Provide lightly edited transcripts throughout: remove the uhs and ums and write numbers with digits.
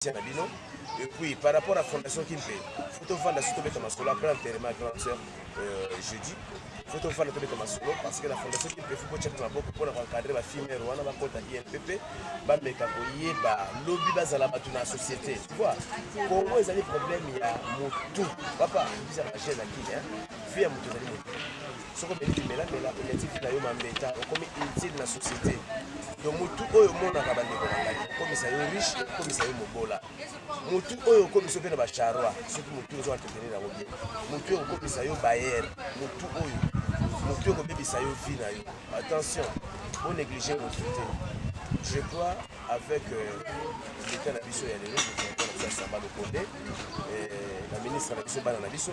Et puis par rapport à la fondation Kimpe, il faut vendre surtout Masolo après l'enterrement de grande sœur jeudi. Il faut vendre tout Masolo parce que la fondation Kimpe, il faut que tu aies pour encadrer la fille mère ou la côte INPP, lobby dans la société. Tu vois, Congo, il y a des problèmes, il y a tout. Papa, il y a la chaîne qui est, fille à Moutou. Ce qu'on dit, mais là, il y a des méta, comme utile dans la société. Donc, Moutou, au monde, on a comme ça, riche, comme ça, mobola. Moutou, comme ça, on a charwa, ce que Moutou, ont entretenir la robe. Moutou, comme ça, on a bayer. Moutou, comme ça, on vit. Attention, on néglige Moutou. Je crois, avec l'État de Nabiso et les autres, la ministre de Nabiso,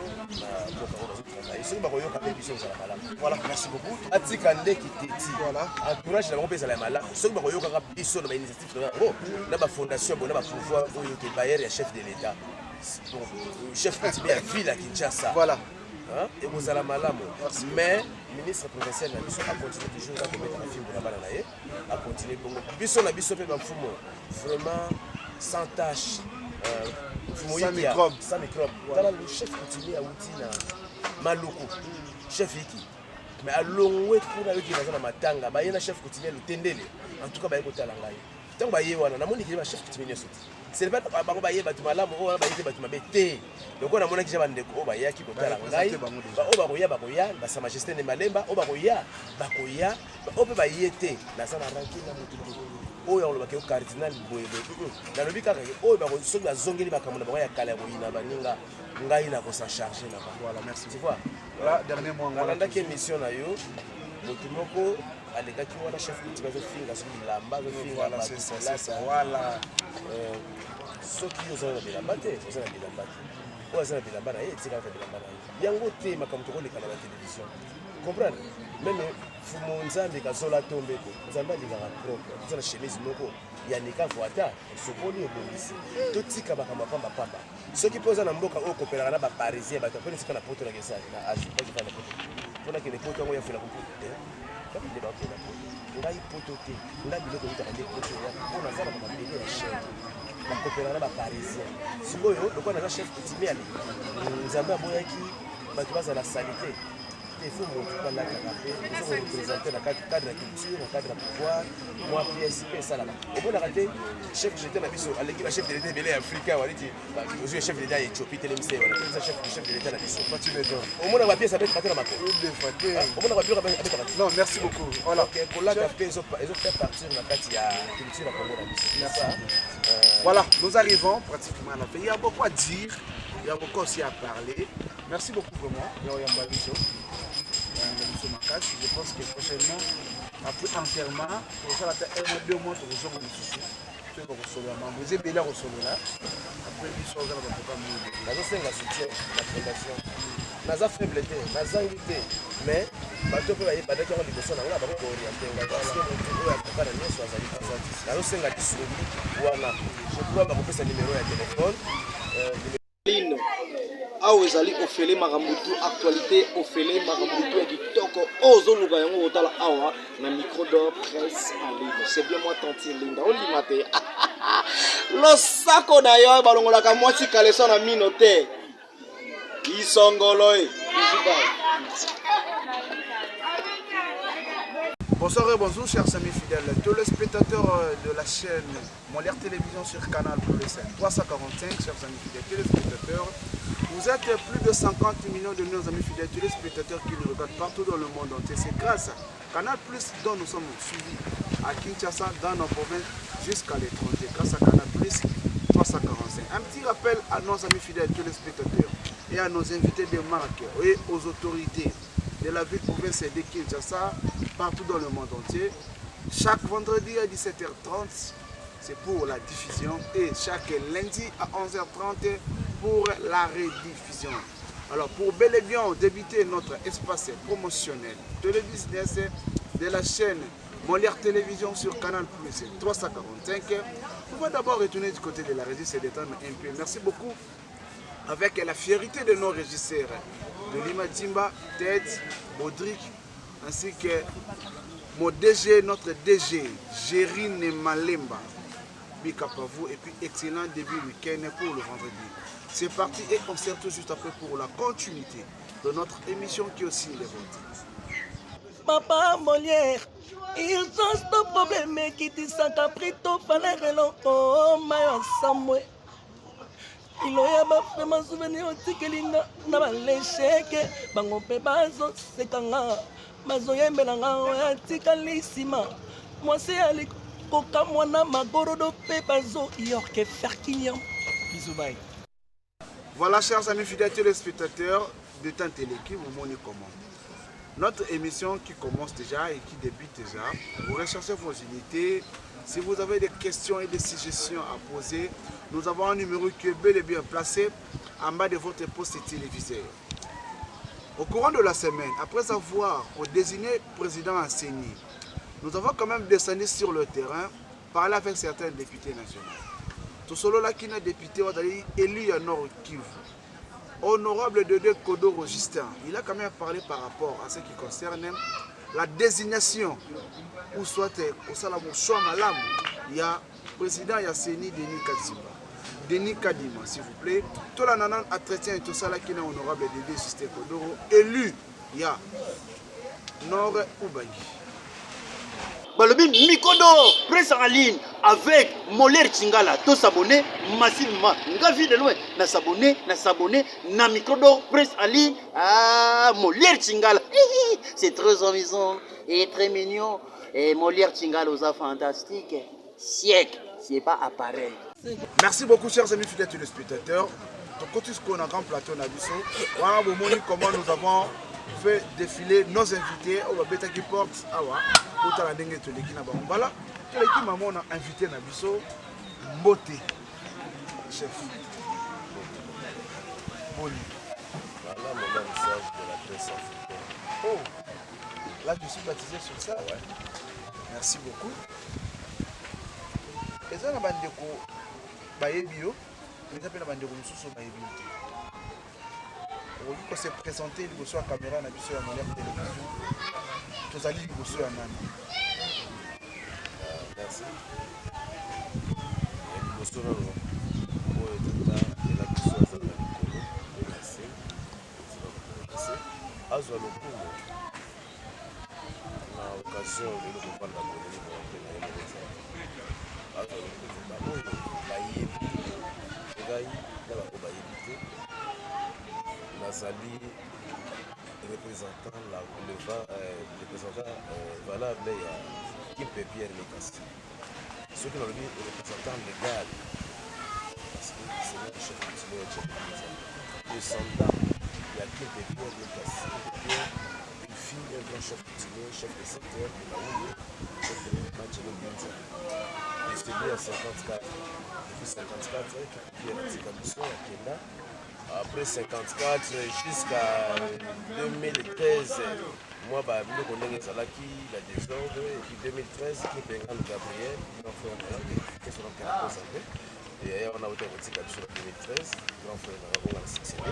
Nabiso, voilà, merci beaucoup. Atikande qui t'étit, voilà, encourage la compagnie à la malade. Ce que vous avez Biso dans l'initiative, dans la fondation, dans le pouvoir, où Bayer est chef de l'État. Chef de la ville à Kinshasa. Voilà. Et vous allez mal mais le ministre provincial a continué toujours à commettre la film de la banane, a continué pour Biso na Biso vraiment sans tâche, sans microbe. Le chef continue à outil Maloko, chef Iki. Mais à l'ongwe pour aller dans la matanga, il y a un chef continue le tendele. En tout cas, il y a un côté à l'angaï. Tant que il y a un chef continue à sauter. C'est pas parce que il y a des malades, il y a des bâtiments. Donc on a mon équipe de Koba qui côté à l'angaï. Bakoya, sa majesté de Malemba, Bakoya, on peut y être. La salle a ranké la moto. Oh, on va au cardinal Boye. Dans le but, oh, sur la zone qui va comme on a Kalaboïna, Baninga, Ngaïna pour s'en charger là-bas. Voilà, merci. Tu vois. Voilà, dernier mois. On a une mission à yo. Motumoko, à l'état qui voit la chef qui va faire la suite de la base. Voilà, c'est ça. Voilà. Ceux qui ont la bilambate, ils ont la bilambate. Ils ont la bilambate, ils ont la bilambate. Il y a un autre thème comme tu vois à la télévision. Comprendre? Même Fumonzambe Kazola Tombe, Zamba de la propre, ils ont la chemise moko. Il y a des cas voita, ce poli au police. Tout ce qui est papa. Ceux qui posent un mboka au coopéra là, parisien, bah tu connais ce qu'on a pour la guerre, na Asie, pas du tout. Pour la que les potos ont fait la coupe. Comme il débat pour la coupe. On a hypothèque, on a dit que vous avez des potos. On a ça dans la payer la chaîne. La coopéra là, parisien. Si vous voyez, le quoi n'a chef coutumier aller. Zamba Boyaki, bah tu vas à la saleté. Il faut montrer la canapé, il faut représenter le cadre de la culture, le cadre du pouvoir, moi, PSP, ça là-bas. Au bout de la chef j'étais la biso, à l'équipe, chef de l'État belé africain, on dit, aujourd'hui, chef de l'État éthiopie, télémisé, on a chef de l'État la biso. Au moins, on va bien savoir que la maco. Au moins, on va bien savoir. Non, merci beaucoup. Voilà. Pour la café, ils ont fait partir la partie à culture à Congo la biso. Voilà, nous arrivons pratiquement à la fin. Il y a beaucoup à dire, il y a beaucoup aussi à parler. Merci beaucoup vraiment. Je pense que prochainement, après enterrement, pour faire la 2 mois, pour rejoindre le souci. Tu vas recevoir vous avez bien reçu là. Après, il sort dans le programme. Nous avons la soutien, la fondation. Nous avons faiblité, nous avons invité. Mais, bateau peut y avoir des gens qui sont là, parce que nous avons je crois que c'est un numéro de téléphone. Awa ezali ofele makambutu actualité ofele makambutu ya kitoko ozoluka yango otala awa na micro d'or presse en ligne. C'est bien moi tanti linda ondima te losako na yo balongolaka mwasi kaleso na mino te isongolo e. Bonsoir et bonjour chers amis fidèles, tous les spectateurs de la chaîne Molière Télévision sur Canal Plus 345, chers amis fidèles téléspectateurs. Vous êtes plus de 50 millions de nos amis fidèles téléspectateurs qui nous regardent partout dans le monde entier. C'est grâce à Canal Plus dont nous sommes suivis à Kinshasa, dans nos provinces, jusqu'à l'étranger. Grâce à Canal Plus 345. Un petit rappel à nos amis fidèles téléspectateurs et à nos invités de marque et aux autorités de la ville provinciale de Kinshasa, partout dans le monde entier. Chaque vendredi à 17h30, c'est pour la diffusion et chaque lundi à 11h30 pour la rediffusion. Alors pour bel et bien débuter notre espace promotionnel de le business de la chaîne Molière Télévision sur Canal Plus 345, on va d'abord retourner du côté de la régie et détendre un peu. Merci beaucoup avec la fierté de nos régisseurs de Lima Djimba, Ted, Baudric, ainsi que mon DG, notre DG, Gérine Malemba. big up à vous et puis excellent début de week-end pour le vendredi. C'est parti et on se retrouve juste après pour la continuité de notre émission qui est aussi les vôtres. Papa Molière, ils ont ce problème qui dit ça caprito fallait relongo mayo samwe. Il y a vraiment souvenir aussi que l'inga n'a pas l'échec, bango pe bazo sekanga, bazo yembelanga oyatikalisima. Moi c'est ali koka mwana magorodo pe bazo yorke ferkinyam. Bisous bye. Voilà, chers amis fidèles téléspectateurs de Temps Télé qui vous montre comment. Notre émission qui commence déjà et qui débute déjà, vous recherchez vos unités. Si vous avez des questions et des suggestions à poser, nous avons un numéro qui est bel et bien placé en bas de votre poste téléviseur. Au courant de la semaine, après avoir désigné président Asseni, nous avons quand même descendu sur le terrain, parlé avec certains députés nationaux. Tout cela qui est député, élu à Nord Kivu. Honorable Dédé Kodoro Justin, il a quand même parlé par rapport à ce qui concerne la désignation ou soit au Salamou choix malam. Il y a président Yasseni Denis Kadima, s'il vous plaît. Tout la nanan entretien et tout ça là qui est honorable Dédé Justin Kodoro élu. Il y a Nord Ubayi. Balobi Mikodo presse en ligne avec Molière Tingala, tous s'abonner massivement. Ngavi de loin, na s'abonner, na Mikodo presse en ligne à Molière Tingala. C'est très amusant et très mignon. Et Molière Tingala aux fantastique. Siècle, c'est pas appareil. Merci beaucoup, chers amis fidèles téléspectateurs. Donc, quand on a un grand plateau, voilà comment nous avons fait défiler nos invités au Beta qui porte awa pour la dengue to l'équipe na voilà to l'équipe maman on a invité na biso Mbote chef Boni. Voilà mon message de la presse africaine. Oh là je suis baptisé sur ça. Ouais. Merci beaucoup. Et ça na bandeko bayebio mais ça pe na bandeko mususu bayebio. On s'est présenté à la caméra na biso ya Molière Télévision. Tous allés liboso ya nani. Merci. Liboso na lo. Oyo tata ela biso aza na likolo. Merci. Azwa lokumu. Na occasion de kovanda koleli moke na ye mokeza. Azwa lokumu baoyo bayebi. Ngai na bako bayebi te. Nazali représentant valable ya Kimpe Pierre Mikasi. Ce qui nous dit représentant légal, parce que c'est notre chef coutumier descendant de Kimpe Pierre Mikasi. Une fille, un grand chef coutumier, chef de secteur de la Oulu, chef de Mathieu Binza. Distribué à 54. Depuis 54, Kimpe Pierre Tikamiso à Kenda. Après 54 jusqu'à 2013, moi, je suis allé la désordre. Et puis 2013, qui est un Gabriel, grand frère qui est sur le présenté. Et on a été en 2013, grand frère on a succédé.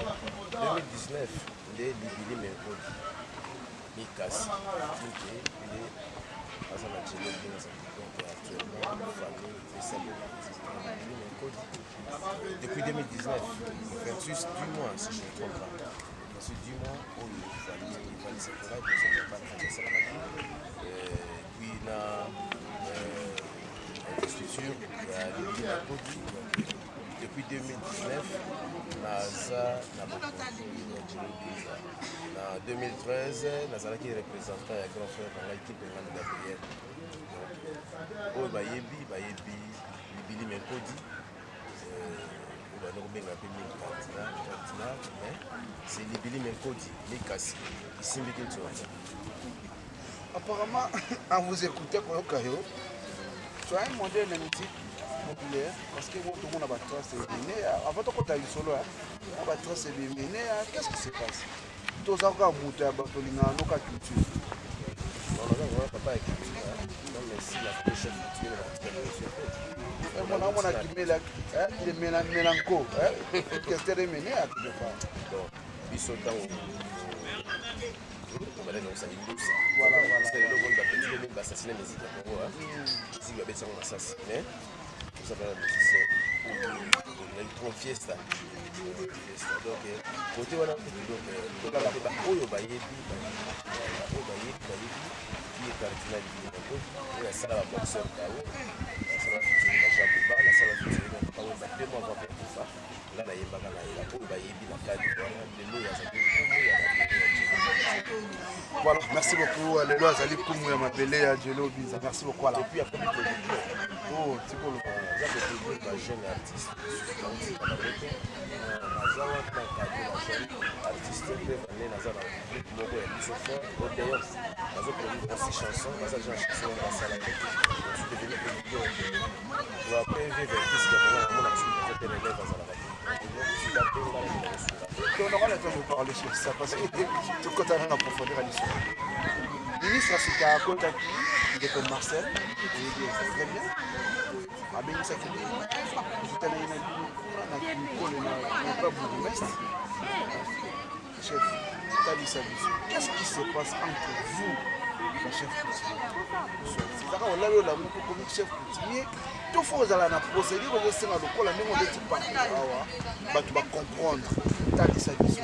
2019, il est Libili Menkodi, Mikasi, qui est actuellement famille de Samuel Menkodi. Depuis 2019, 28 du mois, si je ne me trompe pas. 28 du mois, où il fallait se faire, il faut se faire puis, il y a l'investiture, il y a l'Ibili Menkodi. Depuis 2019, Naza n'a pas en 2013, Nazala qui est représentant et grand frère dans l'équipe de Gabriel. Donc, Bayebi, Libili Menkodi. C'est Libili Menkodi, Mikasi, ici apparemment, en vous écoutant, tu as un modèle énergétique populaire parce que tout le monde a battu ses béné. Avant de compter le solo, on a battu ses béné. Qu'est-ce qui se passe? Tous les gens qui ont monté à Batolina, nous avons culture. Non, papa est culture. Non, mais si la prochaine culture est la culture. On a qui met la mélanco. Qu'est-ce que tu as mené à tout le temps? Donc, ils sont dans voilà. C'est le monde qui a assassiné les Congo. Si vous avez assassiné, ça va musicien l'électron fiesta donc côté wana donc tokala ba oyo bayebi qui est cardinal Libingo et la salle à boxeur Kao la salle à futur la Jabuba la salle à futur Kao ba 2 mois avant pour ça là na yembaka na ila ko bayebi na kadi de l'eau ya zabi voilà merci beaucoup lelo azali kumu ya mabele ya Dielo Biza merci beaucoup et puis après oh tikolo ça c'est pour les jeunes artistes azawa na kadi la jeune artiste de l'année nazana moko ya biso fort au d'ailleurs nazo produire aussi chanson parce que j'ai chanson dans la salle je suis devenu producteur pour après vivre qu'est-ce que mon action peut être élève dans la radio on aura le temps de parler sur ça parce que tout quand on a profondeur à l'histoire ministre Sika Kotaki il est comme Marcel très bien abeni ça qui est na kimikolo na pas bourgmestre chef Tali Sabiso qu'est-ce qui se passe entre vous le chef coutumier c'est ça on a le moko comme chef coutumier tout faut ozala na procédure ozosenga lokola ndenge ondeti partout awa bato bacomprendre Tali Sabiso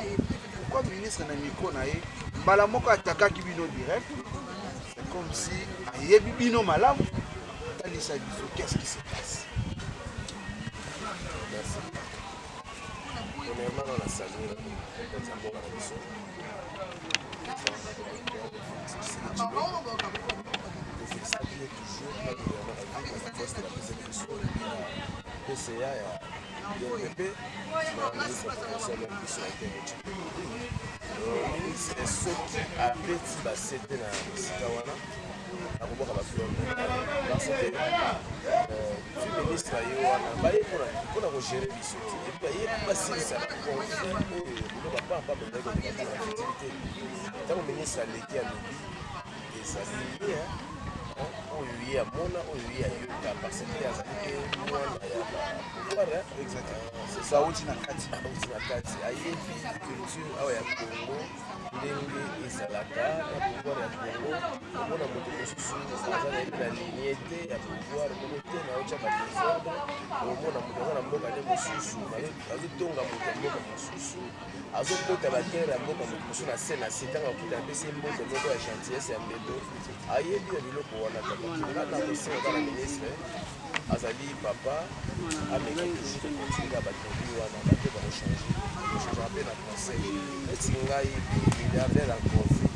pourquoi ministre na miko na ye mbala moko atakaki bino direct c'est comme si ayebi bino malamu Tali Sabiso qu'est-ce qui se passe? Merci. Premièrement, on a salué la mort à la mission. Il faut saluer toujours le gouvernement avec la force de la présélection. PCA et INPP, le ministre de la mission a été retiré. Le ministre est ce qui a petit bassété dans le Sikawana. Akoboka bafilme parce que le ministre ayo wana baye mpona kogere biso te epuis aye basilisa conflit oyo biloko papa bendaki koleka na fertilité ntango ministre aleki alobi ezali ye oyo ye amona oyo ye ayoka parce que azali te mwana ya pouvoir c'est ça auti na kati ayebi culture awa ya Congo ndenge ezalaka na pouvoir ya Congo omona moto mosusu aza nayebi na linie te ya pouvoir moko te na otya badésordre omona moto aza na mboka nde mosusu azotonga moto ya mboka mosusu azokota batere ya mboka moto mosusu na se ntango akuta apesi mboka moko ya gentillesse ya mbebo ayebi na biloko wana kaka na kosenga kaka na ministre azali papa amekaki kotinga batongi wana bato bakochange mpe na conseil eti ngai milliardaire en conflit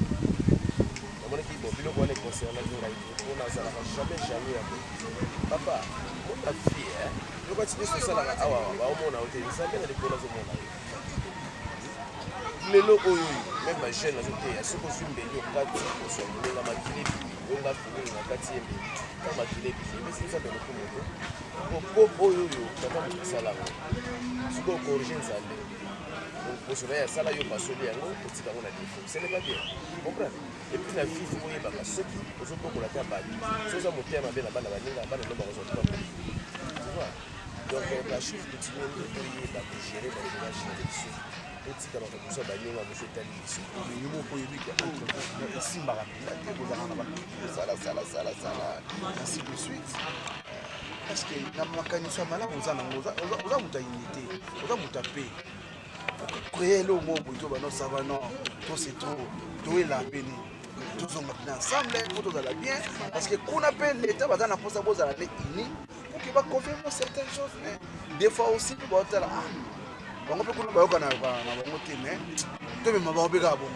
namonaki bo biloko wana econcernaki ngai mpo nazalaka jamais ya papa mota fie biloko ati nyonso osalaka awa baomona o te nzambe na likolo azomona yo lelo oyo meme bajeune azoteya soki ozwi mbeli okati ozwa molenga makili onga filini na kati ye mbeli ta makili ebili ebisi nzambe lokumu te popo oyo tata moto asalaka soki okorige nzambe bosona ya sala yo pasoli yango otika yango na défaut ce n'est pas bien comprendre et puis na vie oyebaka soki ozobokola te bato soza motema mabe na bana baninga bana no bakozwa te bapo tu vois donc bachef coutumier nde toyeba kogere baélevage na biso otika bato koza baninga moso etali biso yo moko oyebiki esimbaka mpenza te kozala na basalasala ainsi de suite parce que na makanisi ya malamu oza nango oza moto ya unité oza moto ya paix créer le mot pour tout bano savano tout c'est trop tout est la peine tous on ensemble pour tout aller bien parce que qu'on appelle l'état va dans la poste à la uni pour qu'il va confirmer certaines choses mais des fois aussi pour être là on peut qu'on va na monter mais tout même va obéir bon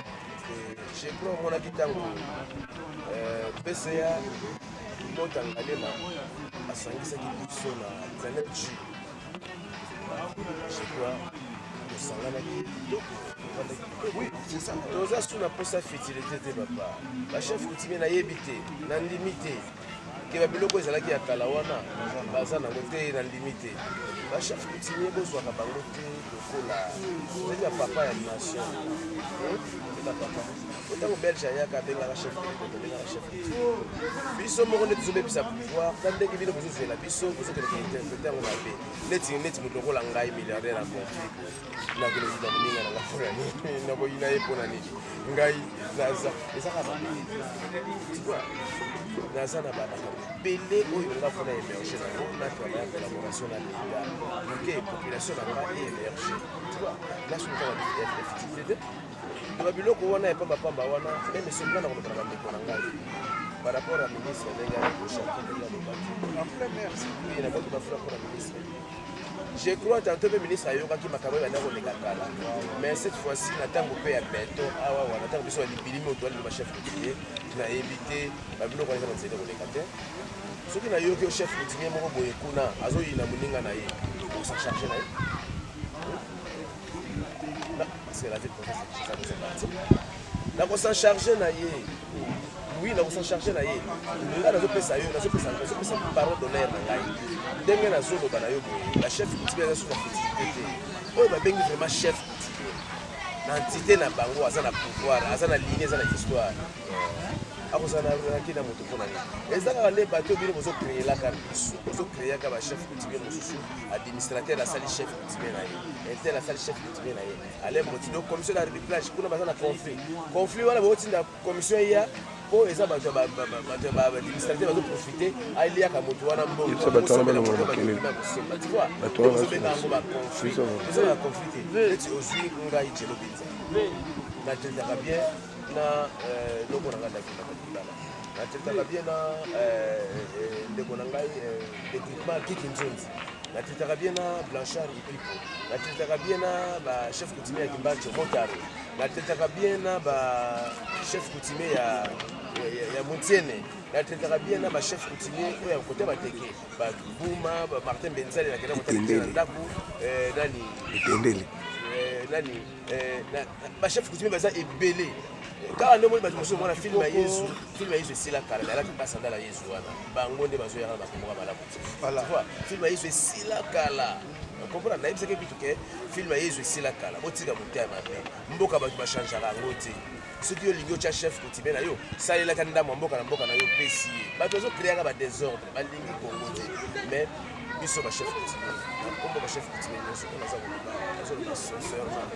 je crois mon akitango PCA motangalema asangisaki biso na planète J je crois oui c'est ça toza suna posa fertilité te papa bachef coutumier nayebi te na ndimi te ke babiloko ezalaki ya kala wana baza nango te na ndimi te bachef coutumier bozwaka bango te lokola ezali ya papa ya nation eza papa otango belge ayaka abengaka chef abengaka chef biso moko nde tozobebisa pouvoir ta ndenge bino bozozwela biso bozokende kointerprete yango mabe neti moto lokola ngai milliardaire ya conflit nakolozila moninga nanga mpona nini naboyina ye mpona nini ngai naza ezaka mabe naza na bamakambo ebele oyo nga mpona émerge nango na travail ya collaboration na leta moke population na nga émerge nasoka baeffectivité te loba biloko wana epambapamba wana meme soka na kolobana bandeko na ngai par rapport à ministre ndenge alobaki nakoki bafula mpona ministre. Je crois tantôt le ministre ayokaki makambo ebanda koleka kala mais cette fois-ci na ntango mpe ya beto awa wana ntango biso balibili moto alelo chef coutumier nayebi te babiloko wana eza na nzela koleka te soki nayoki o chef coutumier moko boye kuna azoyina moninga na ye osa charge na ye parce que la vie nakosa charge na ye oui nakosa charge na ye nga nazopesa yo nazopesa parole d'honneur na ngai ndenge nazoloba na yo boye bachef coutumier aza sur la féticité te oyo babengi vraiment chef coutumier na entité na bango aza na pouvoir aza na ligne aza na histoire akozalaki na moto mpona nini eza kaka nde bato bino bozocréelaka biso bozocréaka bachef coutumier mosusu administrateur asali chef coutumier na ye intel asali chef coutumier na ye ale motindo commission de arbitrage kuna baza na conflit wana bootinda commission eya po eza bato ya baadministrateur bazoprofite aliaka moto wana mbongozobenga yango baconflit eza na conflit te neti ozwi ngai jelo benza natetaka bien na loko na ngai ndakibala natetaka bien na ndeko na ngai équipement kiki nzonzi natetaka bien na blanchard ipipo natetaka bien na bachef coutumier ya kimbacho motaro natetaka bien na bachef coutumier ya Montienne natetaka bien na bachef coutumier oyo ya kote bateke babuma Martin Benzali nakenda motakitela ndako nani etendeli nani bachef coutumier baza ebele kaka nde moi bato mosusu mwana filme ya yesu esila kala nayalaki mpasa ndala yesu wana bango nde bazoyaka na makomoka malamu te filme ya yesu esila kala comprendre nayebisaki bitu ke filme ya yesu esila kala botika moteya mabe mboka bato bachangeaka yango te soki olingi otya chef coutumier na yo salelaka ndamwa mboka na mboka na yo opesi ye bato bazokreaka badésordre balingi kongo te mais biso bachef coutumier nakombo bachef coutumier nyonso mpo naza koloba nazoloba sincèrement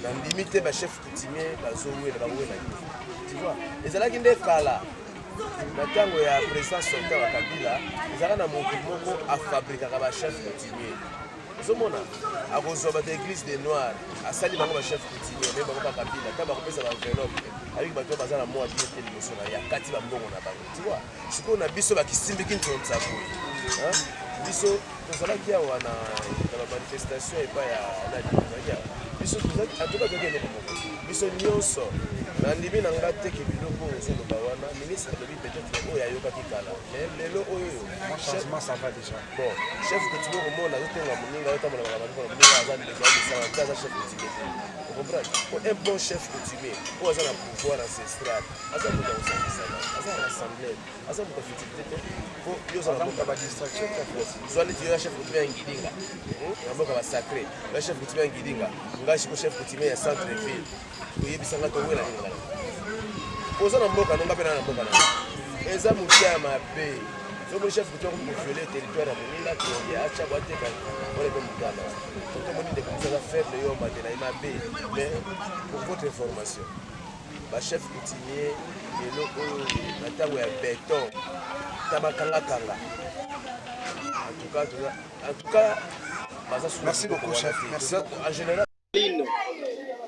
nandimi te bachef coutumier bazowela bawelaki tu vois ezalaki nde kala na ntango ya président sortant ya kabila ezalaka na motu moko afabrikaka bachef coutumier ozomona akozwa bato église des noirs asali bango bachef coutumier me bango bakabila ntango bakopesa baenveloppe ayiki bato baza na mwa bien te liboso na ye akati bambongo na bango tu vois sikoyo na biso bakisimbiki ntonza boye biso tozalaki awa na bamanifestation epai ya nani tozalaki awa biso antuka tozalaki eloko moko biso nyonso nandimi na nga teke biloko ozoloba wana ministre alobi peut-être oyo ayokaki kala mais lelo oyo bon chef coutumier komona azotenga moninga otambolaka bato mpona moninga aza ndekaaza te aza chef coutumier te ocomprendre po un bon chef coutumier oyo aza na pouvoir ancestral aza moto ya kosambisana aza na assemblée aza moto ya féticité te po yo ozala moto ya badistraction zwa neti yo ya chef coutumier ya ngidinga na mboka basacré yo ya chef coutumier ya ngidinga ngai siko chef coutumier ya centre ville oyebisanga towela nini ngana oza na mboka nonga mpe na mboka na eza motia ya mabe soki chef coutumier koviole territoire ya moninga toya acha bwateka ole mpe motana soki omoni ndeko mosu aza faible yo matela ye mabe mais pour votre information bachef coutumier lelo oyo na ntango ya beton ta bakangakanga en tout cas baza merci beaucoup chef merci en général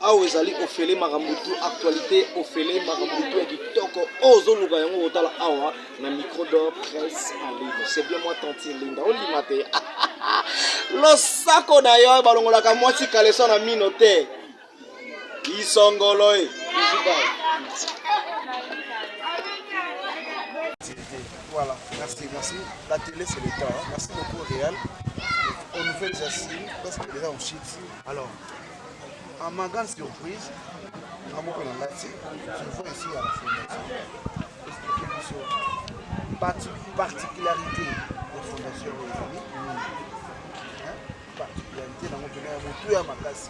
awa ezali ofele makambutu actualité ofele makambutu ya kitoko ozoluka yango otala awa na micro d'or presse en ligne c'est bien moi tanti linda olima te losako na yo balongolaka mwasi kaleso na mino te isongolo e voilà merci la télé c'est le temps merci beaucoup Réal aux nouvelles assises parce que déjà on chute alors en ma grande surprise, je vois ici à la fondation expliquer particularité de la fondation Rosalie. Particularité dans mon pays, à ma casse.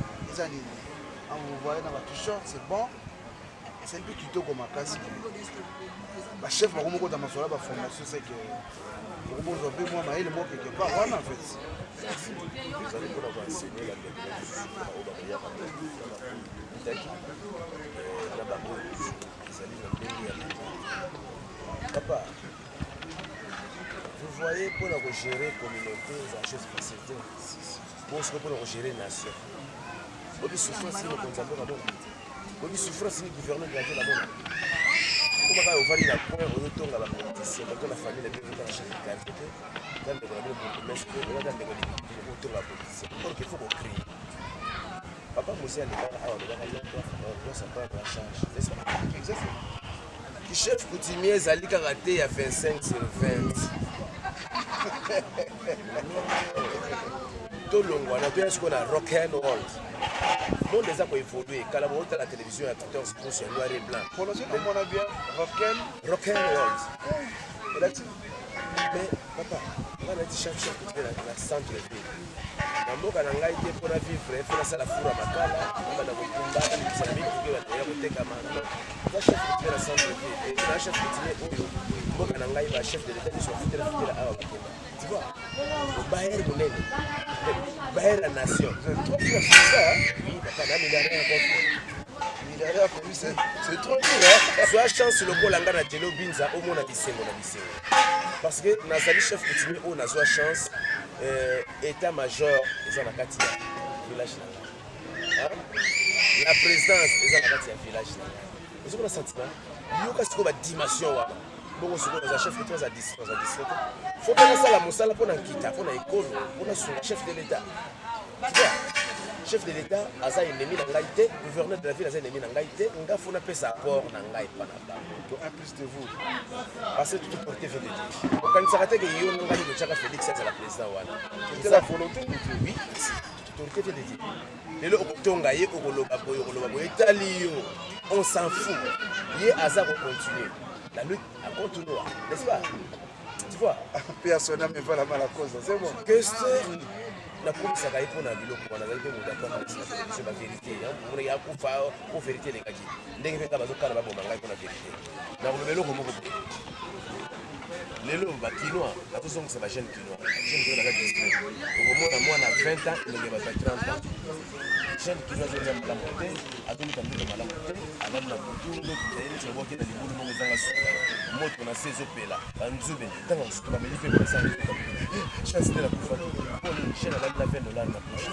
Vous voyez dans ma t-shirt, c'est bon. C'est un peu tuto comme ma casse. Le chef m'a remonté dans ma soirée, la fondation, c'est que vous avez moi, mais il est mort quelque part. Voilà en fait. Vous allez pouvoir enseigner la technologie. Papa, vous voyez, pour gérer la communauté, c'est une chose facile. Pour gérer la nation. Pour souffrir, c'est le conservateur là-bas. Pour souffrir, c'est le gouverneur de la ville là-bas. Comment on va aller à point, on retourne à la politique, quand la famille est bien dans la chaîne de quartier, dans le gouvernement de Bourgmestre, dans le retour à la politique. Donc il faut qu'on crie. Papa Moussa, doit s'en prendre en charge. N'est-ce pas? Exactement. Le chef coutumier Zali Karaté à 25 sur 20. Tout le monde, on a ce qu'on a rock and roll. Le monde des a évolué. Quand on a la télévision à 14 pouces, c'est noir et blanc. Prononcez comme on a bien rock and roll. Mais papa, on a dit chef coutumier dans la centre-ville. Namboka na ngai te pona vivre fona sala fura makala bana kokumba salami kugela ya koteka mano ba chef de la centre ville na chef coutumier oyo mboka na ngai ba chef de l'état de sofitere fitela awa bakema tu vois baer monene baer la nation trop dur ça oui papa na milliardaire comme c'est trop dur soit chance le ko langa na telo binza au mona bisengo na bisengo parce que nazali chef coutumier o nazwa chance état-major eza na kati ya village na ngai la présidence eza na kati ya village na ngai ozokona sentiment yoka sikoyo badimension wana bongo sikoyo naza chef coutumier aza district fo mpe nasala mosala mpo na nkita mpo na ekolo mpo nasunga chef de l'état chef de l'état aza ennemi na ngai te gouverneur de la ville aza ennemi na ngai te nga fo napesa apport na ngai mpa na bango un plus de vous parce que tout porté fait de Dieu okanisaka te ke yo ngai kotiaka félix azala président wana c'est la volonté de Dieu oui tout autorité fait de Dieu lelo okotonga ye okoloba boye etali yo on s'en fout ye aza kocontinue la lutte a continué n'est-ce pas tu vois personne ne va la mal à cause c'est bon que c'est nakomisaka ye mpona biloko wana azali mpe moto akoaaa bavérité akufa po vérité elekaki ndenge mpe nga bazokana baboma ngai mpona vérité nakoloba eloko moko boye lelo bakinois atozongisa bajeune kinois jeune kinois naza distrait okomona mwana 20 ans elonge bato ya 30 ans jeune kinois azolia malamu te azoluka mbuto malamu te alali na butu lokiayenesoboki na libulu moko ezanga suka moto na se ezopela banzube ntanga mosuka bameli mpe basala chance te na kufa mponi chaine alali na $20 na poche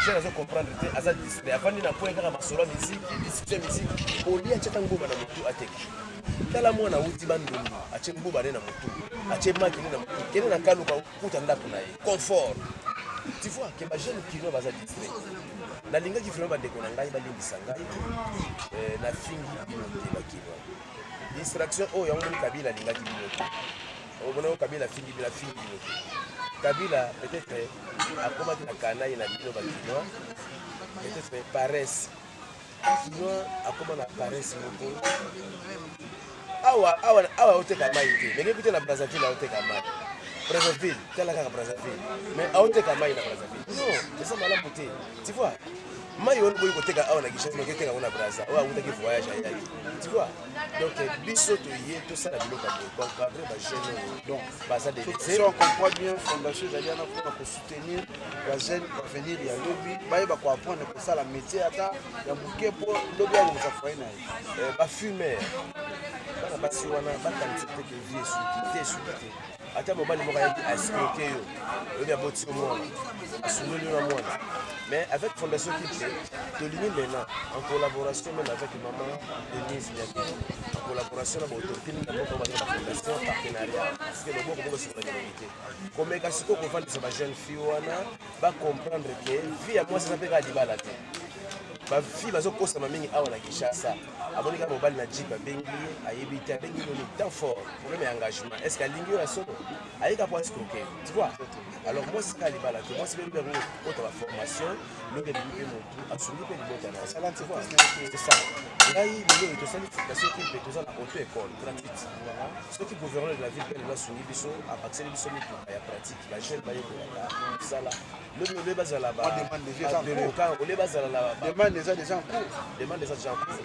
chaine azocomprendre te aza distrait avandi na point kaka masolo ya misiki discussion ya misiki olia atiaka ngomba na motu ateka tala mwana awuti bandundu atie mbuba ne na motu atie maki ne na motu kende na kaluka okuta ndako na ye confort tu vois ke bajeune kino baza distrait nalingaki vraiment bandeko na ngai balimbisa ngai nafingi bino te bakino distraction oyo yango moni kabila alingaki bino te omona kabila afingi bino te kabila peut-être akomaki na kanai na bino bakinois peut-être paresse kinois akoma na paresse moko awa oteka mai te ndenge kuta na Brazzaville aoteka mai Brazzaville tala kaka Brazzaville mais aoteka mai na Brazzaville non eza malamu te tu vois mai wana boyi koteka awa na Kinshasa okoteka ngo na Brazza oyo awutaki voyage ayaki tu vois donc biso toye tosala biloko ya boye encadre bajeune donc baza délaissé si on comprend bien fondation ezali wana mpona kosoutenir bajeune bavenir ya lobi bayeba koapprendre kosala métier ata ya moke mpo lobi abongisa foye na ye bafumeur bana basi wana bakanisi te ke vie esuki te ata mobali moko ayaki aescroke yo oyebi aboti yo mwana asundoli yo na mwana mais avec fondation Kipe tolingi maintenant en collaboration même avec maman Denise Niaki en collaboration na baautorité mingi moko baza na fondation partenariat parce que loboko moko esokola minorité komeka sikoyo kovandisa bajeune fille wana bacomprendre ke vie ya mwasi eza mpe kaka libala te bafille bazokosama mingi awa na Kinshasa aboni kaka mobali na jip abengi ye ayebi te abengi noni temps fort problème ya engagement est ce que alingi oyo ya solo ayika po asikoke tu vois alors mwasi kaka libala te mwasi mpe yango kota baformation lobi elingi mpe motu asungi mpe libota na asala tu vois c'est ça ngai lelo tosali fondation Kipe toza na auto école gratuite soki gouverneur de la ville mpe lelo asungi biso abakiseli biso mituka ya pratique bajeune bayekolaka kosala lobi ole bazala ole bazala demande déjà en cours demande déjà en cours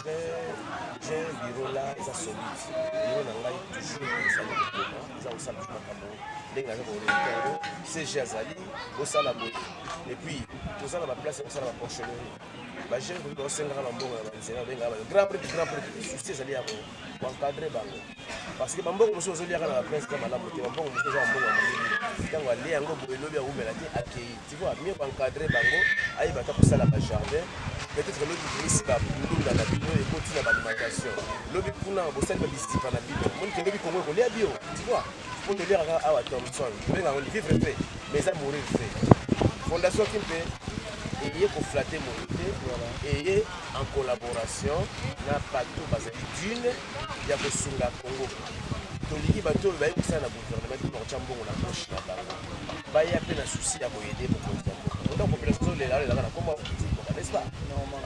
j'ai un bureau là eza solide bureau na ngai toujours ezali kokoma eza kosala makambo ndenge naza kooriente yango cg azali osala boye et puis tozala baplace ya kosala baporchellerie bagene koki baosengaka na mbongo na banzela babengaka grand prix souci ezali ya koencadre bango parce que bambongo mosusu ozoliaka na baprince ka malamu te bambongo mosusu eza bambongo ya molili ntango alia yango boye lobi akumela te akei tu vois mieux koencadre bango ayeba ta kosala bajardin peut-être lobi misi bandunda na bino ekoti na baalimentation lobi kuna bosali babisipa na bino moni ke lobi kongo ekolia bio tu vois po toliakaka awa Thomson tobengango vivre fait mais eza mourir fait fondation kimpe eye koflate monité eye en collaboration na bato bazali dune ya kosunga Congo tolingi bato oyo baye kosala na gouvernement mpona kotya mbongo na poche na bango baya mpe na susi ya koyede mokonzi ya mboka donc population zolelaka na kombo mboka n'est-ce pas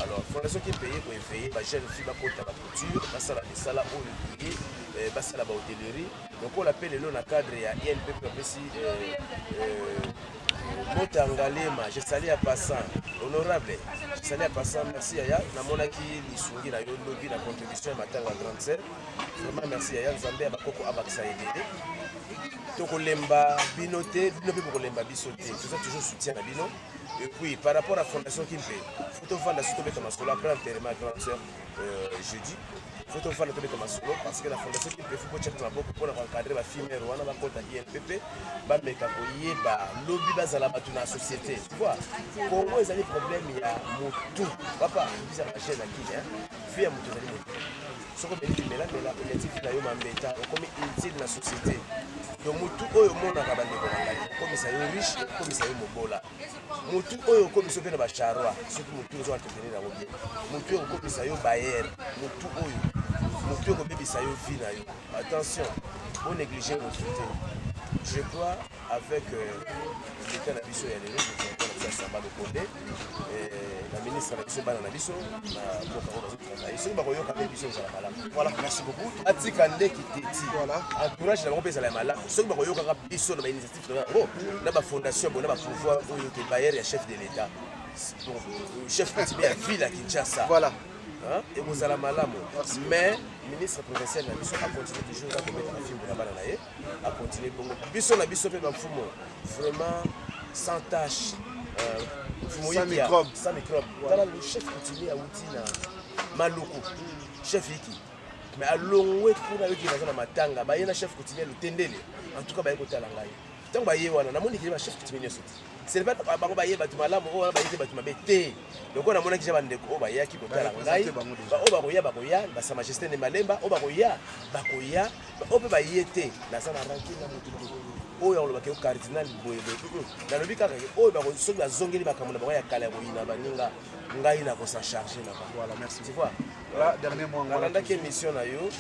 alors fondation kimpe eye koeveye bajeune fille bakota bacouture basala misala oyo eye basala bahotellerie lokola mpe lelo na cadre ya INPP apesi Motangalema, je salue à passant, honorable, je salue à passant, merci Yaya, namonaki lisungi na yo lobby na contribution ya matanga 37, vraiment merci Yaya, Nzambe abakoko abakisa edede. Toko lemba binote, bino pe pour lemba bisote, tout ça toujours soutien na bino. Et puis par rapport à Fondation Kimpe, faut vendre surtout mettre ma solo après enterrement grande sœur jeudi. Faut vendre mettre ma solo parce que la Fondation Kimpe faut checker ma beaucoup pour encadrer ma fille Rwanda ba kota INPP, ba meka koye ba lobby bazala batu na société. Tu vois, Congo ezali problème ya mutu. Papa, bizarre la chaîne akili hein. Fille mutu ezali mutu. Soko beli mela objectif na yo mambeta, comme utile na société. Yo mutu oyo monaka bandeko na ngai komisa yo riche komisa yo mobola mutu oyo komisa pe na bacharwa soki mutu ozo entretenir yango bien mutu oyo komisa yo bayer mutu oyo kobebisa yo vie na yo attention on néglige notre vie je crois avec l'état na biso ya lelo na samba lokonde la ministre na biso bana na biso na mboka oyo bazotravaille soki bakoyoka mpe biso ezala malamu voilà merci beaucoup atika ndeki teti voilà entourage na bango mpe ezala ya malamu soki bakoyokaka biso na bainitiative na bafondation bona bapouvoir oyo ke bayer ya chef de l'état donc chef coutumier ya ville ya Kinshasa voilà ekozala malamu mais ministre provincial na biso acontinue toujours akometa bafimbo na bana na ye acontinue bongo biso na biso mpe bamfumo vraiment sans tâche sans microbe tala le chef coutumier awuti na maloko chef iki mais alongwe kuna yoki naza na matanga baye na chef coutumier lutendele en tout cas baye kotala ngai ntango baye wana namoni kili ba chef coutumier nyonso c'est pas bango baye bato malamu oyo baye te bato mabe te loko namonaki ja bandeko oyo bayaki kotala ngai oyo bakoya basa majesté ne malemba oyo bakoya oyo mpe baye te naza na ranking na motu oyo olobaki yo cardinal boyebe nalobi kaka oyo soki bazongeli makambo na bango ya kala ya koyina baninga ngai na kosa charge na bango voilà merci tu vois voilà dernier mois nalandaki émission na yo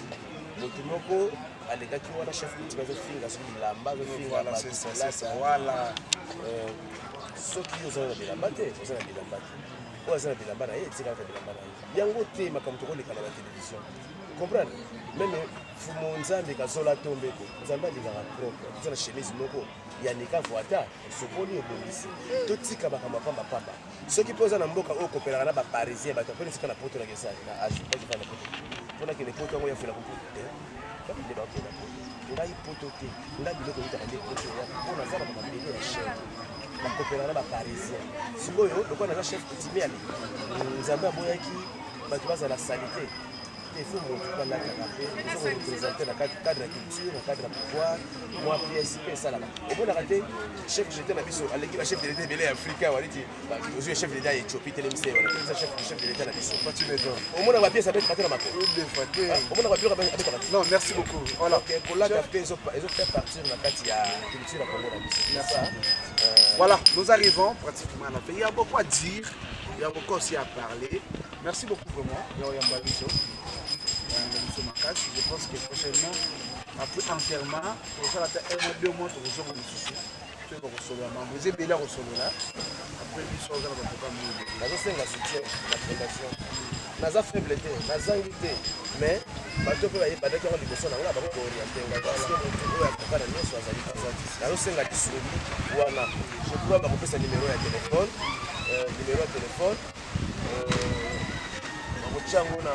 motu moko alekaki wana chef coutume azofinga soki bilamba azofinga voilà soki ozala na bilamba te oza na bilamba te oyo aza na bilamba na ye etikaka bilamba na ye yango te makambo tokoleka na batelevizio comprendre meme fumo nzambe kazola tombeko nzambe alingaka propre oza na chemise moko yanika voata osopoli ebongisi totika makambo apambapamba soki mpe oza na mboka oyo kopelaka na baparisien bato aponi esika na poto na kesali na ajubaki na poto mpona kende poto yango yafela kopoto te bakende bakenda poto ngai poto te ngai biloko yitaka nde poto ya mpo naza na bamabele ya chaine bakopelaka na baparisien sikoyo lokola naza chef coutumier ale nzambe aboyaki bato bazala salite il faut montrer la canapé, il faut représenter la cadre de culture, la cadre de pouvoir, moi PSP ça là. Au bon arrêté, chef j'étais na biso, l'équipe chef de l'État belé africain, on dit aujourd'hui chef de l'État Éthiopie télémisé, on a ça chef de l'État na biso. Pas tu m'étonnes. Au moins on va bien ça être na mako. Au moins on va bien avec. Non, merci beaucoup. Voilà. OK, pour la café ils ont fait partir na kati ya culture à Congo na biso. Merci. Voilà, nous arrivons pratiquement à la fin. Il y a beaucoup à dire, il y a beaucoup aussi à parler. Merci beaucoup vraiment. Je pense que prochainement, après enterrement, on va faire 1 mois, 2 mois, on va faire un souci. Tu vas recevoir un membre. Vous avez bien reçu là. Après, il sort dans le programme. Nous avons soutien la fondation. Nous avons faiblesse, nous avons unité. Mais, bateau peut aller pendant qu'on libre son angle, on va orienter. Parce que nous avons pas de lien sur la vie. Nous avons fait un discours. Voilà. Je crois que vous avez un numéro de téléphone. Numéro de téléphone. Chango na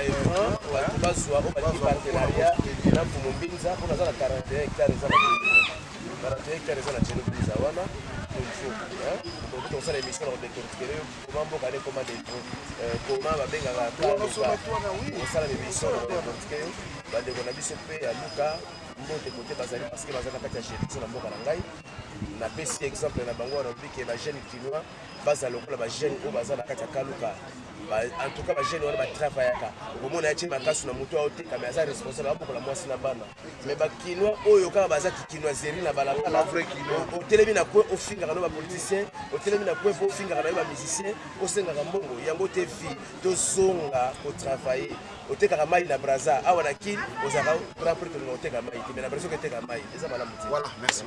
écran watu bazwa obaki partenariat na Fumombinza pour na 41 hectares za na 41 hectares za na chelo biza wana il faut. On a l'émission de décortiquer comment beaucoup de comment des comment va bien on sala l'émission de décortiquer ba de on a biso pe ya Luka mbote côté bazali parce que bazali kati ya gestion na mboka na ngai na pesi exemple na bango na biki ba jeune kinois baza lokola ba jeune o baza na kati ya Kaluka en tout cas ba jeune wana ba travaillaka omona ya chima kasu na mutu aotika mais aza responsable apokola mwasi na bana mais ba kinois oyo kaka baza kinoiserie na balabala vrai kinois otelemi na kwe ofingaka no ba politicien otelemi na kwe po ofingaka na ba musicien osengaka mbongo yango te vie tozonga ko travailler otekaka mai na braza awa na kili ozaka rapport to oteka mai mais na braza oteka mai eza malamu te. Voilà, merci.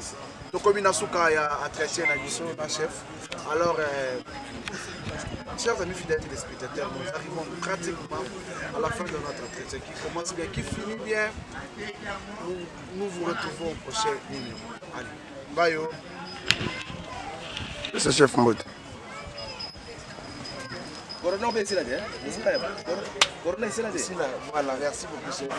Tokomi na suka ya entretien na biso na chef. Alors chers amis fidèles téléspectateurs, nous arrivons pratiquement à la fin de notre entretien qui commence bien, qui finit bien. Nous vous retrouvons au prochain numéro. Allez, bye. C'est chef mode. Corona c'est là, hein? Corona c'est là. Voilà, merci beaucoup chef.